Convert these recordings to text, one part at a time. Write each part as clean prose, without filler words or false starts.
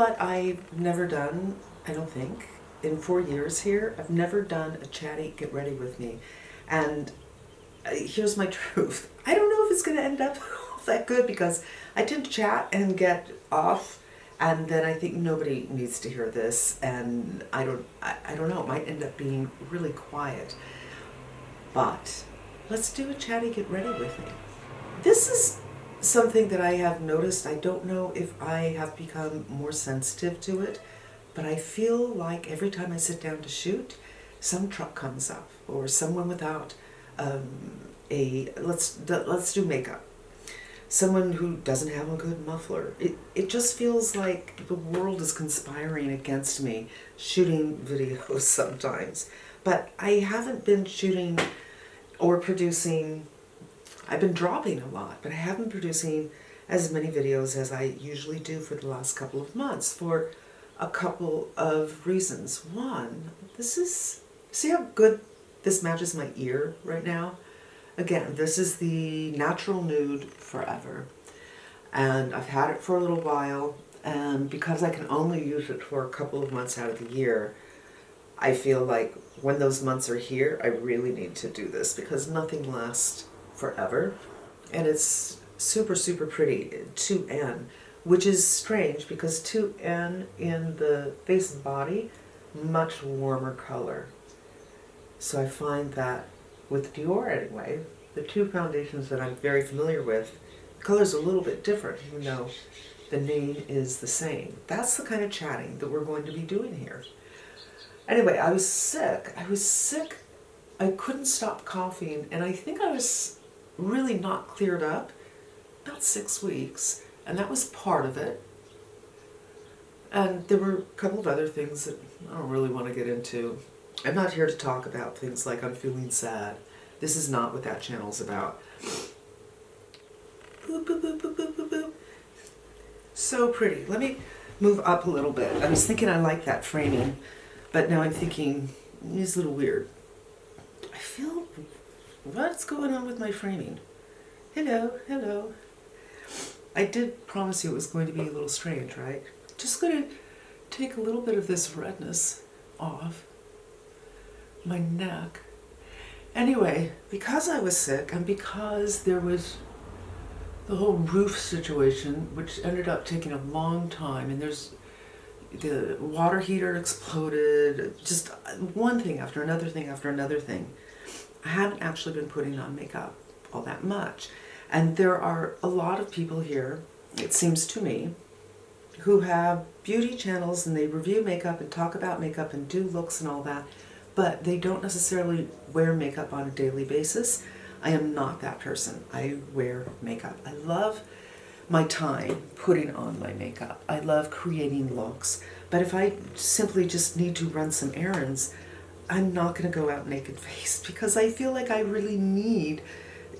what I've never done, I don't think, in 4 years here, I've never done a chatty get ready with me. And here's my truth. I don't know if it's going to end up all that good because I tend to chat and get off, and then I think nobody needs to hear this, and I don't know, it might end up being really quiet. But let's do a chatty get ready with me. This is something that I have noticed. I don't know if I have become more sensitive to it, but I feel like every time I sit down to shoot, some truck comes up or someone without let's do makeup. Someone who doesn't have a good muffler. It just feels like the world is conspiring against me shooting videos sometimes. But I haven't been shooting or producing. I've been dropping a lot, but I haven't been producing as many videos as I usually do for the last couple of months for a couple of reasons. One, see how good this matches my ear right now? Again, this is the Natural Nude Forever, and I've had it for a little while, and because I can only use it for a couple of months out of the year, I feel like when those months are here, I really need to do this because nothing lasts forever, and it's super, super pretty, 2N, which is strange because 2N in the face and body, much warmer color. So I find that with Dior anyway, the two foundations that I'm very familiar with, the color's a little bit different even though the name is the same. That's the kind of chatting that we're going to be doing here. Anyway, I was sick. I couldn't stop coughing, and I think I was really not cleared up about 6 weeks, and that was part of it. And there were a couple of other things that I don't really want to get into. I'm not here to talk about things like I'm feeling sad. This is not what that channel's about. Boop, boop, boop, boop, boop, boop, boop. So pretty. Let me move up a little bit. I was thinking I like that framing, but now I'm thinking it's a little weird. I feel, what's going on with my framing? Hello, hello. I did promise you it was going to be a little strange, right? Just going to take a little bit of this redness off my neck. Anyway, because I was sick and because there was the whole roof situation, which ended up taking a long time, and there's the water heater exploded, just one thing after another thing after another thing. I hadn't actually been putting on makeup all that much. And there are a lot of people here, it seems to me, who have beauty channels and they review makeup and talk about makeup and do looks and all that, but they don't necessarily wear makeup on a daily basis. I am not that person. I wear makeup. I love my time putting on my makeup. I love creating looks. But if I simply just need to run some errands, I'm not going to go out naked faced because I feel like I really need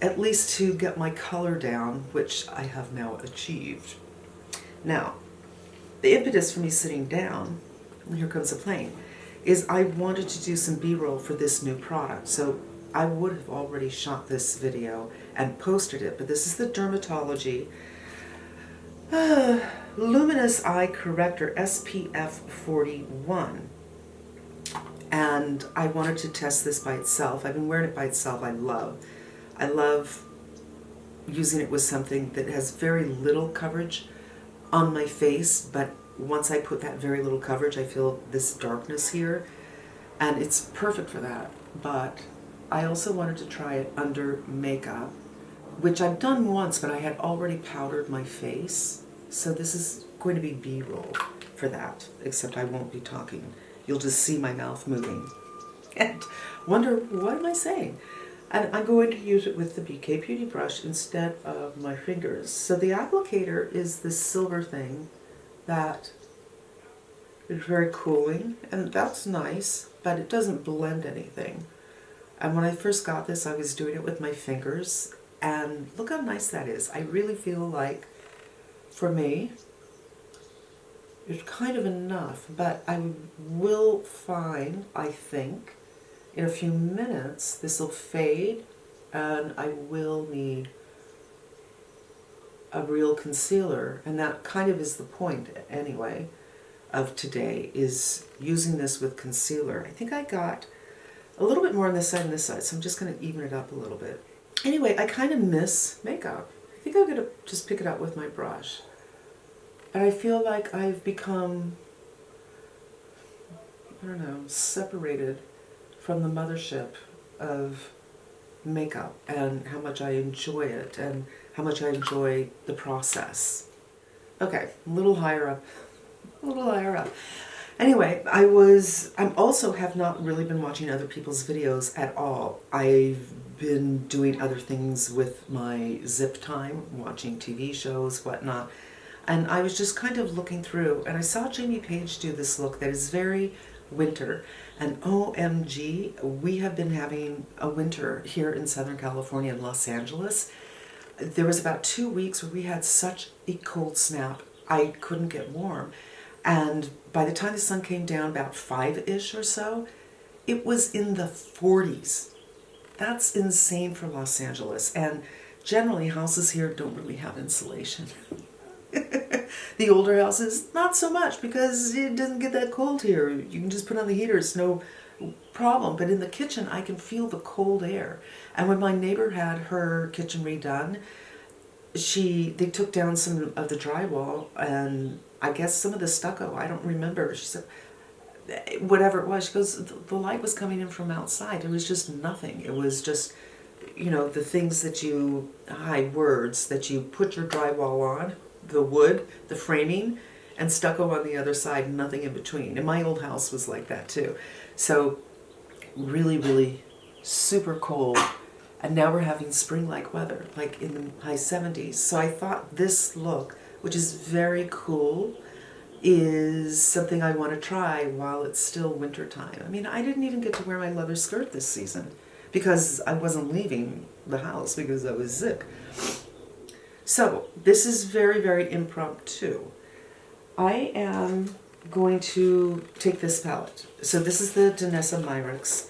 at least to get my color down, which I have now achieved. Now, the impetus for me sitting down, and here comes the plane, is I wanted to do some B-roll for this new product. So I would have already shot this video and posted it, but this is the DMTLGY Luminous Eye Corrector SPF 41. And I wanted to test this by itself. I've been wearing it by itself. I love using it with something that has very little coverage on my face, but once I put that very little coverage, I feel this darkness here, and it's perfect for that. But I also wanted to try it under makeup, which I've done once, but I had already powdered my face, so this is going to be B-roll for that, except I won't be talking. You'll just see my mouth moving and wonder, what am I saying? And I'm going to use it with the BK Beauty brush instead of my fingers. So the applicator is this silver thing that is very cooling, and that's nice, but it doesn't blend anything. And when I first got this, I was doing it with my fingers, and look how nice that is. I really feel like, for me, it's kind of enough, but I will find, I think, in a few minutes, this will fade, and I will need a real concealer, and that kind of is the point anyway. of today is using this with concealer. I think I got a little bit more on this side and this side, so I'm just going to even it up a little bit. Anyway, I kind of miss makeup. I think I'm going to just pick it up with my brush. And I feel like I've become, I don't know, separated from the mothership of makeup and how much I enjoy it and how much I enjoy the process. Okay, a little higher up. A little higher up. Anyway, I'm also have not really been watching other people's videos at all. I've been doing other things with my zip time, watching TV shows, whatnot. And I was just kind of looking through, and I saw Jamie Page do this look that is very winter. And OMG, we have been having a winter here in Southern California in Los Angeles. There was about 2 weeks where we had such a cold snap, I couldn't get warm. And by the time the sun came down, about 5-ish or so, it was in the 40s. That's insane for Los Angeles. And generally, houses here don't really have insulation. The older houses, not so much, because it doesn't get that cold here. You can just put on the heater, it's no problem. But in the kitchen, I can feel the cold air. And when my neighbor had her kitchen redone, they took down some of the drywall and I guess some of the stucco, I don't remember. She said, whatever it was, she goes, the light was coming in from outside. It was just nothing. It was just, you know, the things that you, words, that you put your drywall on, the wood, the framing, and stucco on the other side, nothing in between. And my old house was like that too. So really, really super cold. And now we're having spring-like weather, like in the high 70s. So I thought this look, which is very cool, is something I want to try while it's still winter time. I mean, I didn't even get to wear my leather skirt this season because I wasn't leaving the house because I was sick. So this is very, very impromptu. I am going to take this palette. So this is the Danessa Myricks.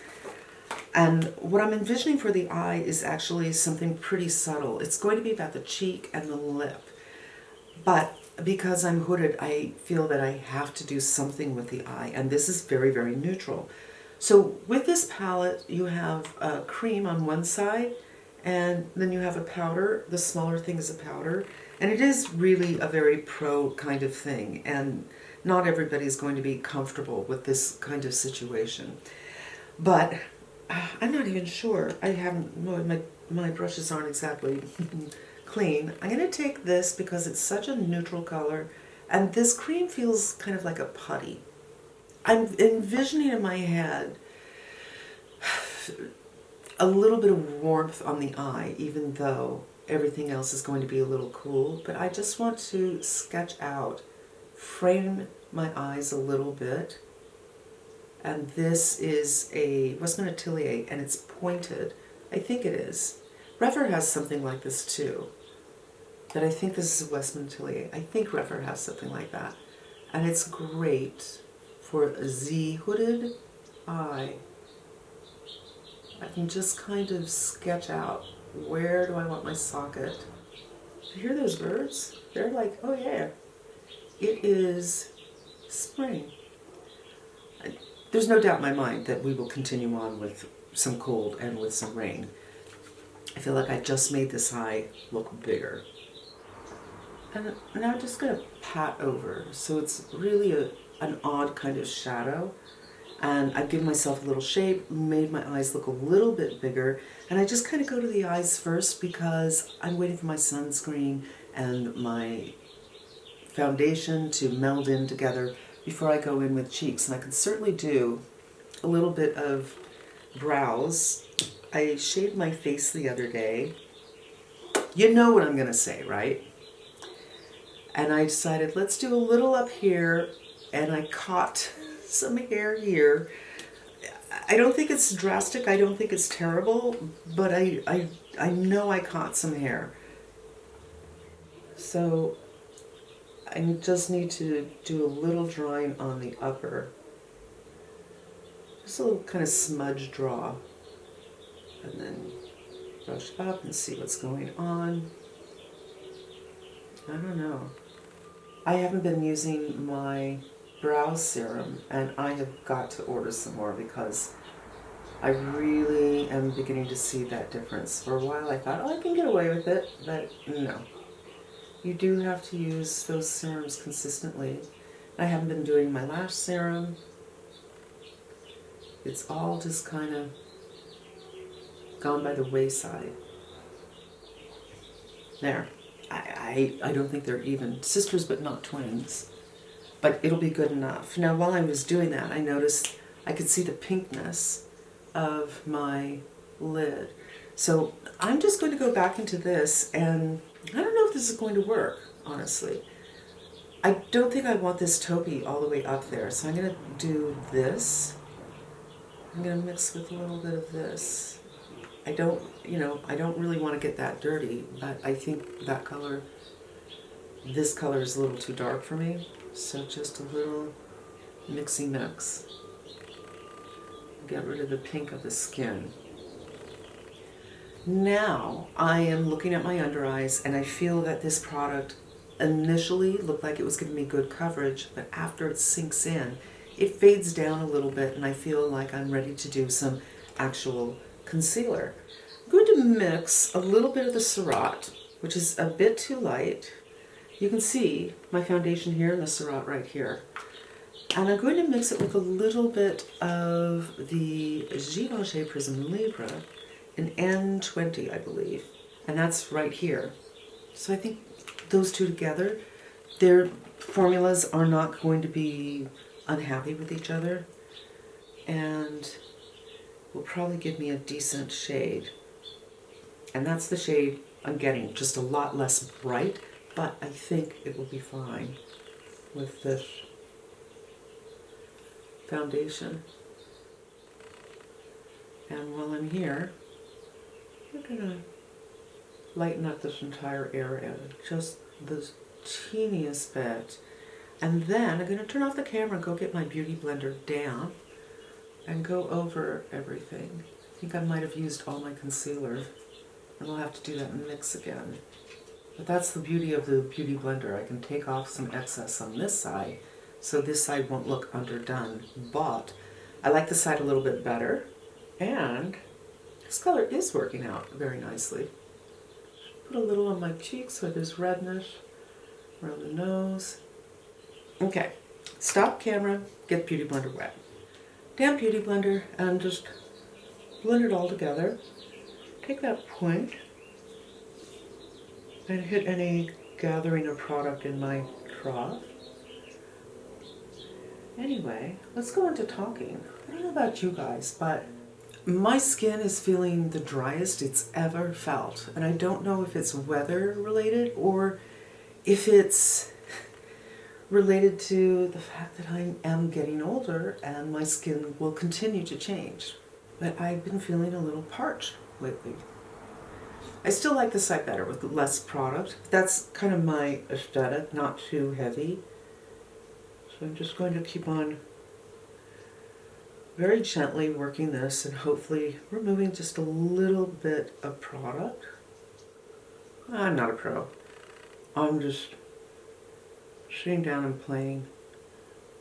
And what I'm envisioning for the eye is actually something pretty subtle. It's going to be about the cheek and the lip. But because I'm hooded, I feel that I have to do something with the eye. And this is very, very neutral. So with this palette, you have a cream on one side, and then you have a powder. The smaller thing is a powder. And it is really a very pro kind of thing. And not everybody's going to be comfortable with this kind of situation. But I'm not even sure. I haven't, my brushes aren't exactly clean. I'm going to take this because it's such a neutral color, and this cream feels kind of like a putty. I'm envisioning in my head a little bit of warmth on the eye, even though everything else is going to be a little cool, but I just want to sketch out, frame my eyes a little bit. And this is a Westman Atelier, and it's pointed. I think it is. Refer has something like this too. But I think this is a Westman Atelier. I think Refer has something like that. And it's great for a Z hooded eye. I can just kind of sketch out, where do I want my socket? You hear those birds? They're like, oh yeah, it is spring. There's no doubt in my mind that we will continue on with some cold and with some rain. I feel like I just made this eye look bigger. And now I'm just going to pat over. So it's really an odd kind of shadow. And I've given myself a little shape, made my eyes look a little bit bigger. And I just kind of go to the eyes first because I'm waiting for my sunscreen and my foundation to meld in together before I go in with cheeks. And I can certainly do a little bit of brows. I shaved my face the other day. You know what I'm going to say, right? And I decided, let's do a little up here, and I caught some hair here. I don't think it's drastic, I don't think it's terrible, but I know I caught some hair. So I just need to do a little drawing on the upper. Just a little kind of smudge draw. And then brush up and see what's going on. I don't know. I haven't been using my brow serum, and I have got to order some more because I really am beginning to see that difference. For a while I thought, oh, I can get away with it, but no. You do have to use those serums consistently. I haven't been doing my lash serum. It's all just kind of gone by the wayside. There. I don't think they're even sisters, but not twins. But it'll be good enough. Now, while I was doing that, I noticed I could see the pinkness of my lid. So I'm just going to go back into this, and I don't know if this is going to work, honestly. I don't think I want this taupey all the way up there, so I'm going to do this. I'm going to mix with a little bit of this. I don't really want to get that dirty, but I think that color, this color is a little too dark for me. So just a little mixy mix. Get rid of the pink of the skin. Now I am looking at my under eyes, and I feel that this product initially looked like it was giving me good coverage, but after it sinks in, it fades down a little bit, and I feel like I'm ready to do some actual concealer. I'm going to mix a little bit of the Sept, which is a bit too light. You can see my foundation here and the Sept right here. And I'm going to mix it with a little bit of the Givenchy Prism Libre, an N20, I believe. And that's right here. So I think those two together, their formulas are not going to be unhappy with each other. And will probably give me a decent shade. And that's the shade I'm getting, just a lot less bright, but I think it will be fine with this foundation. And while I'm here, I'm gonna lighten up this entire area, just the teeniest bit. And then I'm gonna turn off the camera and go get my beauty blender down and go over everything. I think I might have used all my concealer, and I'll have to do that mix again. But that's the beauty of the beauty blender. I can take off some excess on this side, so this side won't look underdone. But I like the side a little bit better, and this color is working out very nicely. Put a little on my cheeks where there's redness, around the nose. Okay, stop camera, get beauty blender wet. Damp beauty blender, and just blend it all together. Take that point and hit any gathering of product in my trough. Anyway, let's go into talking. I don't know about you guys, but my skin is feeling the driest it's ever felt. And I don't know if it's weather related or if it's related to the fact that I am getting older and my skin will continue to change. But I've been feeling a little parched lately. I still like the side better with less product. That's kind of my aesthetic, not too heavy. So I'm just going to keep on very gently working this and hopefully removing just a little bit of product. I'm not a pro. I'm just sitting down and playing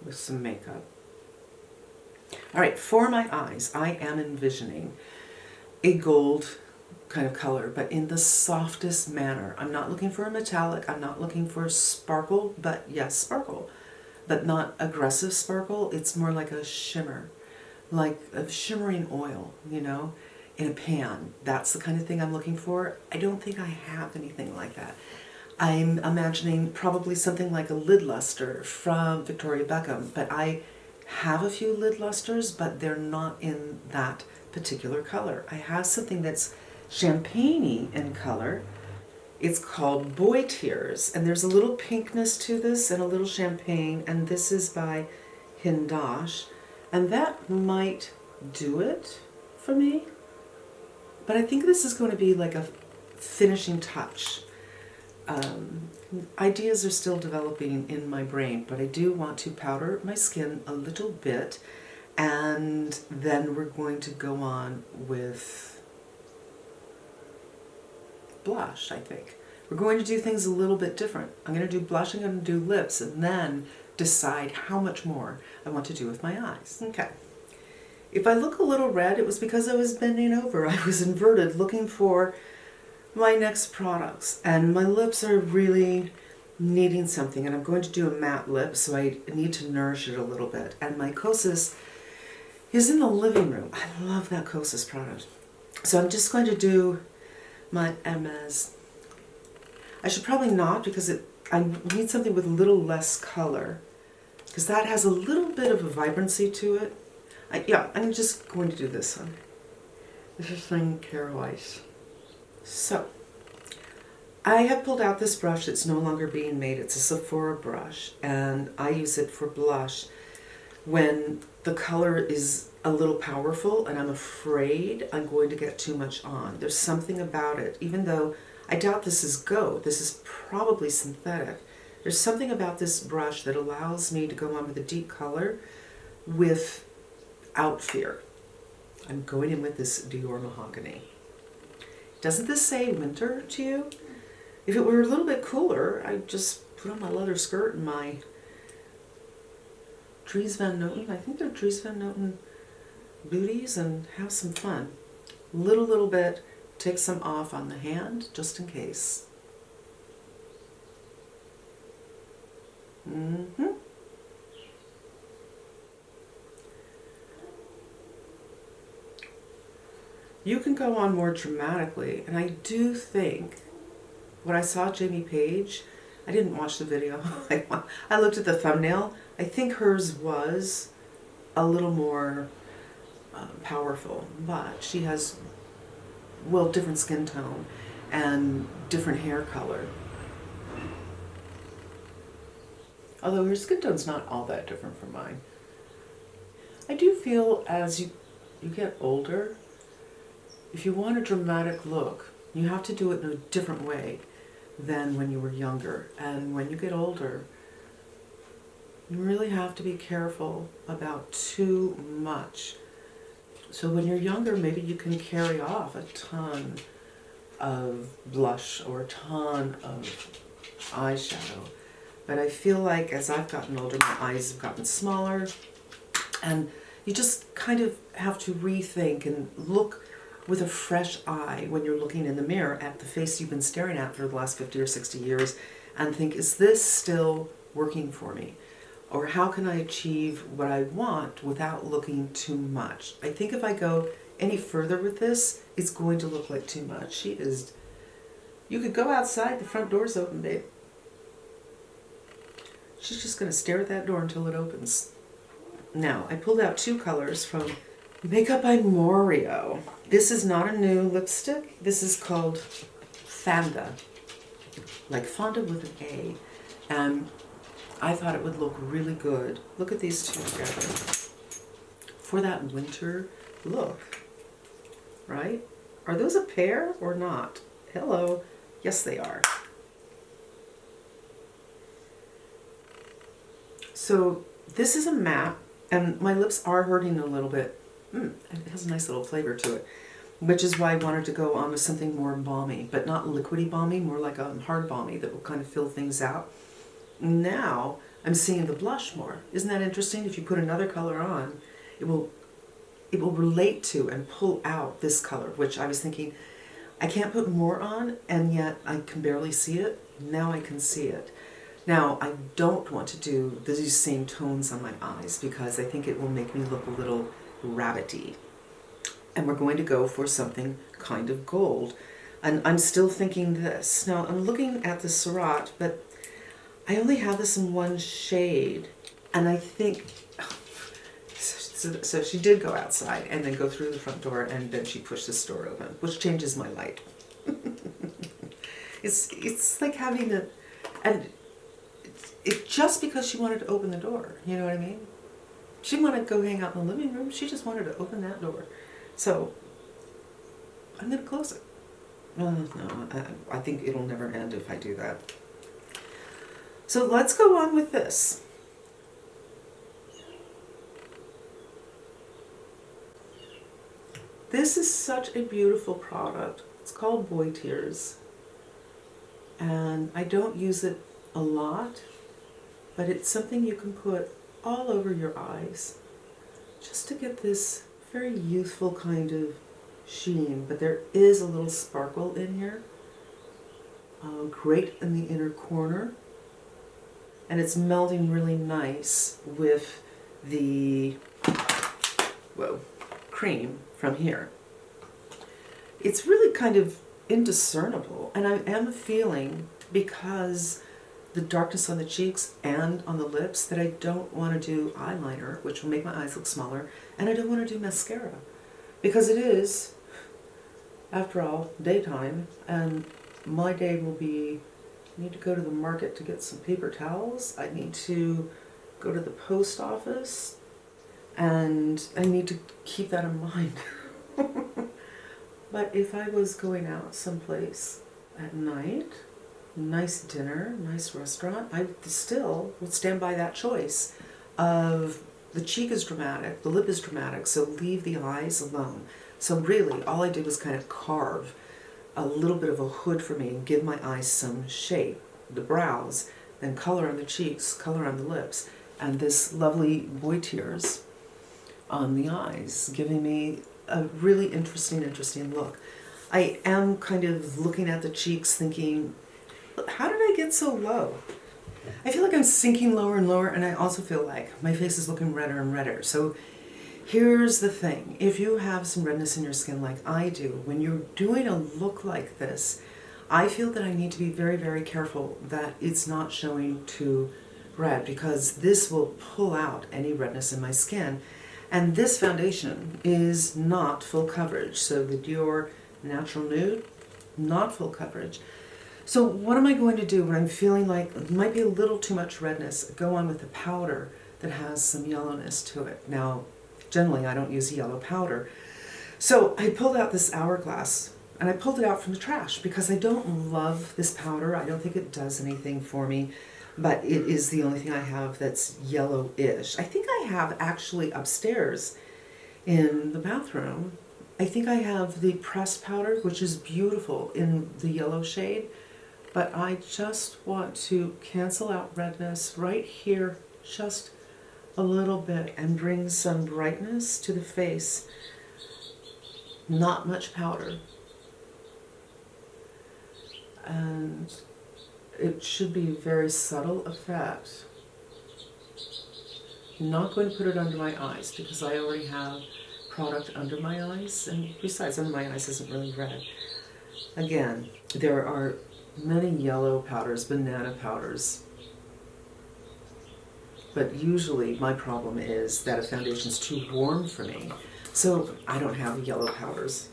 with some makeup. All right, for my eyes, I am envisioning a gold kind of color, but in the softest manner. I'm not looking for a metallic. I'm not looking for sparkle, but yes, sparkle, but not aggressive sparkle. It's more like a shimmer, like a shimmering oil, you know, in a pan. That's the kind of thing I'm looking for. I don't think I have anything like that. I'm imagining probably something like a lid luster from Victoria Beckham, but I have a few lid lusters, but they're not in that particular color. I have something that's champagne-y in color. It's called Boy Tears, and there's a little pinkness to this and a little champagne, and this is by Hindash, and that might do it for me. But I think this is going to be like a finishing touch. Ideas are still developing in my brain, but I do want to powder my skin a little bit, and then we're going to go on with blush, I think. We're going to do things a little bit different. I'm going to do blush, I'm going to do lips, and then decide how much more I want to do with my eyes. Okay. If I look a little red, it was because I was bending over. I was inverted looking for my next products. And my lips are really needing something. And I'm going to do a matte lip, so I need to nourish it a little bit. And my Kosas is in the living room. I love that Kosas product. So I'm just going to do my Hermes. I should probably not, because I need something with a little less color, because that has a little bit of a vibrancy to it. Yeah, I'm just going to do this one. This is from Carol Ice. So, I have pulled out this brush that's no longer being made. It's a Sephora brush, and I use it for blush when the color is a little powerful and I'm afraid I'm going to get too much on. There's something about it, even though I doubt this is gold, this is probably synthetic. There's something about this brush that allows me to go on with a deep color without fear. I'm going in with this Dior Mahogany. Doesn't this say winter to you? If it were a little bit cooler, I'd just put on my leather skirt and my Dries Van Noten. I think they're Dries Van Noten booties, and have some fun. Little bit, take some off on the hand, just in case. You can go on more dramatically, and I do think, when I saw Jamie Page, I didn't watch the video, I looked at the thumbnail, I think hers was a little more powerful, but she has, well, different skin tone and different hair color. Although her skin tone's not all that different from mine. I do feel as you get older, if you want a dramatic look, you have to do it in a different way than when you were younger. And when you get older, you really have to be careful about too much. So when you're younger, maybe you can carry off a ton of blush or a ton of eyeshadow. But I feel like as I've gotten older, my eyes have gotten smaller, and you just kind of have to rethink and look with a fresh eye when you're looking in the mirror at the face you've been staring at for the last 50 or 60 years and think, is this still working for me? Or how can I achieve what I want without looking too much? I think if I go any further with this, it's going to look like too much. She is, you could go outside, the front door's open, babe. She's just going to stare at that door until it opens. Now, I pulled out two colors from Makeup by Morio. This is not a new lipstick. This is called Fonda, like Fonda with an A. And I thought it would look really good. Look at these two together for that winter look, right? Are those a pair or not? Hello. Yes, they are. So this is a matte, and my lips are hurting a little bit. It has a nice little flavor to it, which is why I wanted to go on with something more balmy, but not liquidy balmy, more like a hard balmy that will kind of fill things out. Now I'm seeing the blush more. Isn't that interesting? If you put another color on, it will relate to and pull out this color, which I was thinking, I can't put more on, and yet I can barely see it. Now I can see it. Now, I don't want to do these same tones on my eyes because I think it will make me look a little rabbity. And we're going to go for something kind of gold. And I'm still thinking this. Now, I'm looking at the Surratt, but I only have this in one shade. And I think, so she did go outside and then go through the front door, and then she pushed this door open, which changes my light. It's like having a, and it's just because she wanted to open the door, you know what I mean? She wanted to go hang out in the living room. She just wanted to open that door. So I'm going to close it. No, I think it'll never end if I do that. So let's go on with this. This is such a beautiful product. It's called Boy Tears. And I don't use it a lot, but it's something you can put all over your eyes just to get this very youthful kind of sheen, but there is a little sparkle in here, great in the inner corner, and it's melding really nice with the cream from here. It's really kind of indiscernible, and I am feeling, because the darkness on the cheeks and on the lips, that I don't want to do eyeliner, which will make my eyes look smaller, and I don't want to do mascara, because it is, after all, daytime, and my day will be, I need to go to the market to get some paper towels, I need to go to the post office, and I need to keep that in mind. But if I was going out someplace at night, nice dinner, nice restaurant, I still would stand by that choice of the cheek is dramatic, the lip is dramatic, so leave the eyes alone. So really, all I did was kind of carve a little bit of a hood for me and give my eyes some shape. The brows, then color on the cheeks, color on the lips, and this lovely boy tears on the eyes, giving me a really interesting look. I am kind of looking at the cheeks thinking, how did I get so low? I feel like I'm sinking lower and lower, and I also feel like my face is looking redder and redder. So here's the thing. If you have some redness in your skin like I do, when you're doing a look like this, I feel that I need to be very, very careful that it's not showing too red, because this will pull out any redness in my skin. And this foundation is not full coverage. So the Dior Natural Nude, not full coverage. So what am I going to do when I'm feeling like it might be a little too much redness? Go on with a powder that has some yellowness to it. Now, generally I don't use yellow powder. So I pulled out this Hourglass, and I pulled it out from the trash because I don't love this powder. I don't think it does anything for me, but it is the only thing I have that's yellowish. I think I have actually upstairs in the bathroom, I think I have the pressed powder, which is beautiful in the yellow shade, but I just want to cancel out redness right here just a little bit and bring some brightness to the face. Not much powder. And it should be a very subtle effect. I'm not going to put it under my eyes because I already have product under my eyes, and besides, under my eyes isn't really red. Again, there are many yellow powders, banana powders, but usually my problem is that a foundation's too warm for me, so I don't have yellow powders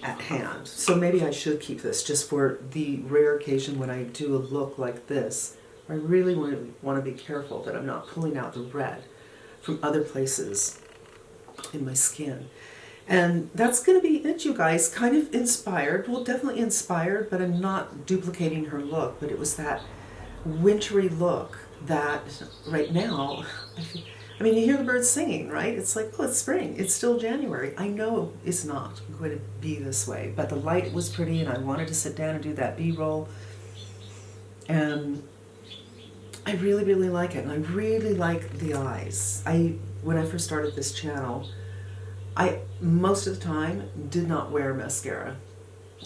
at hand. So maybe I should keep this just for the rare occasion when I do a look like this. I really want to be careful that I'm not pulling out the red from other places in my skin. And that's going to be it, you guys. Kind of inspired, well, definitely inspired, but I'm not duplicating her look. But it was that wintry look that right now, I mean, you hear the birds singing, right? It's like, oh, it's spring. It's still January. I know it's not going to be this way, but the light was pretty, and I wanted to sit down and do that B-roll. And I really, really like it, and I really like the eyes. When I first started this channel, I most of the time did not wear mascara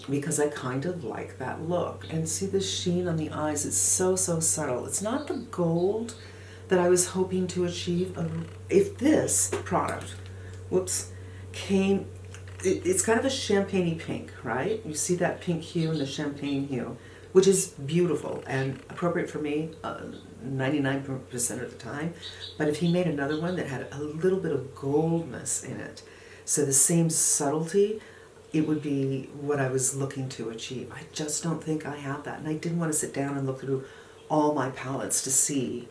because I kind of like that look. And see the sheen on the eyes, it's so, so subtle. It's not the gold that I was hoping to achieve. If this product, came, it's kind of a champagne-y pink, right? You see that pink hue and the champagne hue, which is beautiful and appropriate for me 99% of the time. But if he made another one that had a little bit of goldness in it, so the same subtlety, it would be what I was looking to achieve. I just don't think I have that. And I didn't want to sit down and look through all my palettes to see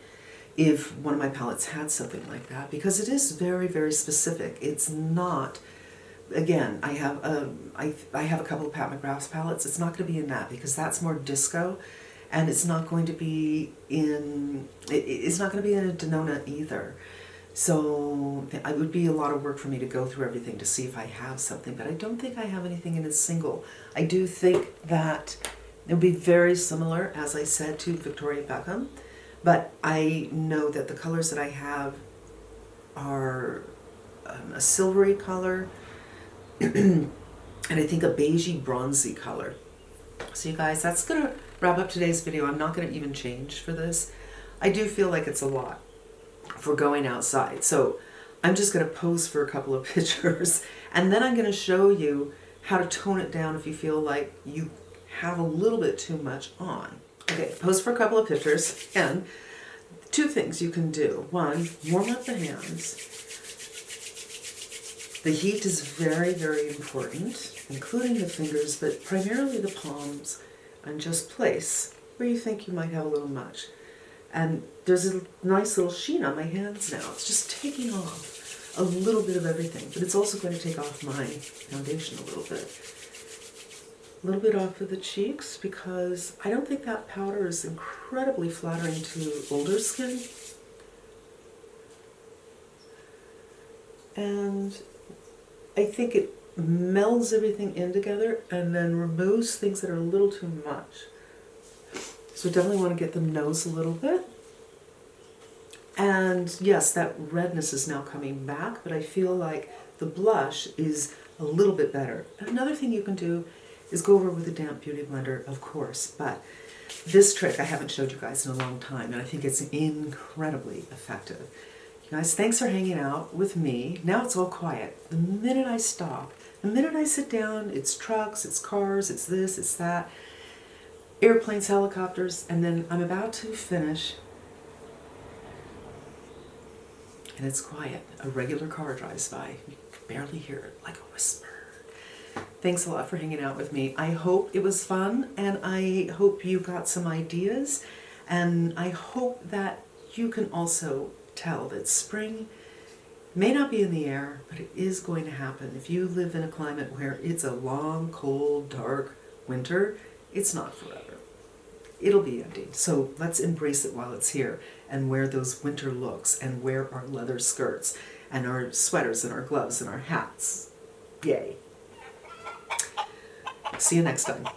if one of my palettes had something like that, because it is very, very specific. It's not, again, I have a couple of Pat McGrath's palettes. It's not going to be in that because that's more disco, and it's not going to be in, it's not going to be in a Denona either. So it would be a lot of work for me to go through everything to see if I have something, but I don't think I have anything in a single. I do think that it would be very similar, as I said, to Victoria Beckham, But I know that the colors that I have are a silvery color and I think a beigey bronzy color. So you guys, that's going to wrap up today's video. I'm not going to even change for this. I do feel like it's a lot for going outside. So I'm just going to pose for a couple of pictures and then I'm going to show you how to tone it down if you feel like you have a little bit too much on. Okay, pose for a couple of pictures, and two things you can do. One, warm up the hands. The heat is very, very important, including the fingers, but primarily the palms, and just place where you think you might have a little much. And there's a nice little sheen on my hands now. It's just taking off a little bit of everything, but it's also going to take off my foundation a little bit. A little bit off of the cheeks because I don't think that powder is incredibly flattering to older skin. And I think it melds everything in together and then removes things that are a little too much. So definitely want to get the nose a little bit. And yes, that redness is now coming back, but I feel like the blush is a little bit better. Another thing you can do is go over with a damp beauty blender, of course, but this trick I haven't showed you guys in a long time, and I think it's incredibly effective. You guys, thanks for hanging out with me. Now it's all quiet. The minute I stop, the minute I sit down, it's trucks, it's cars, it's this, it's that, airplanes, helicopters, and then I'm about to finish, and it's quiet. A regular car drives by. You can barely hear it, like a whisper. Thanks a lot for hanging out with me. I hope it was fun, and I hope you got some ideas, and I hope that you can also tell that spring may not be in the air, but it is going to happen. If you live in a climate where it's a long, cold, dark winter, it's not forever. It'll be ending. So let's embrace it while it's here and wear those winter looks and wear our leather skirts and our sweaters and our gloves and our hats. Yay. See you next time.